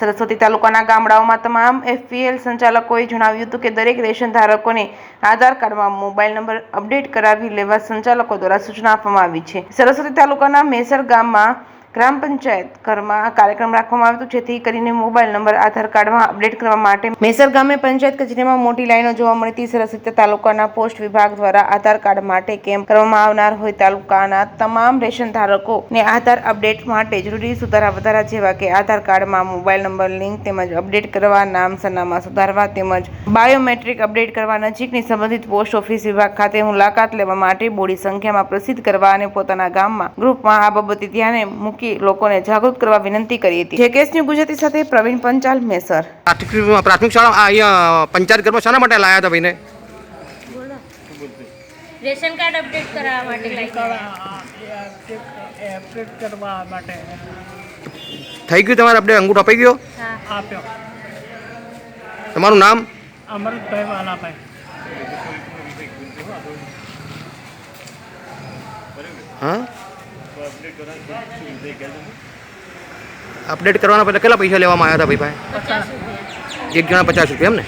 સરસ્વતી તાલુકાના ગામડાઓમાં તમામ FPL સંચાલકોએ જણાવ્યું હતું કે દરેક રેશન ધારકોને આધાર કાર્ડમાં મોબાઈલ નંબર અપડેટ કરાવી લેવા સંચાલકો દ્વારા સૂચના આપવામાં આવી છે। સરસ્વતી તાલુકાના મેસર ગામમાં ગ્રામ પંચાયત ઘરમાં આ કાર્યક્રમ રાખવામાં આવ્યો હતો, જેથી કરીને મોબાઈલ નંબર આધાર કાર્ડમાં અપડેટ કરવા માટે મેસર ગામે પંચાયત કચેરીમાં મોટી લાઈનો જોવા મળી હતી। સરસ્વતી તાલુકાના પોસ્ટ વિભાગ દ્વારા આધાર કાર્ડ માટે કેમ્પ કરવામાં આવનાર હોય તાલુકાના તમામ રેશન ધારકોને આધાર અપડેટ માટે જરૂરી સુધારા વધારા જેવા કે આધાર કાર્ડમાં મોબાઈલ નંબર લિંક તેમજ અપડેટ કરવા, નામ સરનામા સુધારવા તેમજ બાયોમેટ્રિક અપડેટ કરવા નજીકની સંબંધિત પોસ્ટ ઓફિસ વિભાગ ખાતે મુલાકાત લેવા માટે બોડી સંખ્યામાં પ્રસિદ્ધ કરવા અને પોતાના ગામમાં ગ્રુપમાં આ બાબતે ધ્યાને મૂકી લોકોને જાગૃત કરવા વિનંતી કરી હતી। જેકેએસ ન્યૂઝ ગુજરાતી સાથે પ્રવીણ પંચાલ, મેસર। પ્રાથમિક શાળા અહીંયા પંચાયત ઘરમાં શાના માટે લાયા હતા ભાઈને? રેશન કાર્ડ અપડેટ કરવા માટે થઈ ગયું તમારે અપડેટ? અંગૂઠો અપાઈ ગયો? હા, આપ્યો। તમારું નામ? અમૃતભાઈ વાલાભાઈ। હા, અપડેટ કરવાના પહેલાં કેટલા પૈસા લેવામાં આવ્યા હતા ભાઈ? 50 રૂપિયા। એક જણા 50 રૂપિયા એમ ને?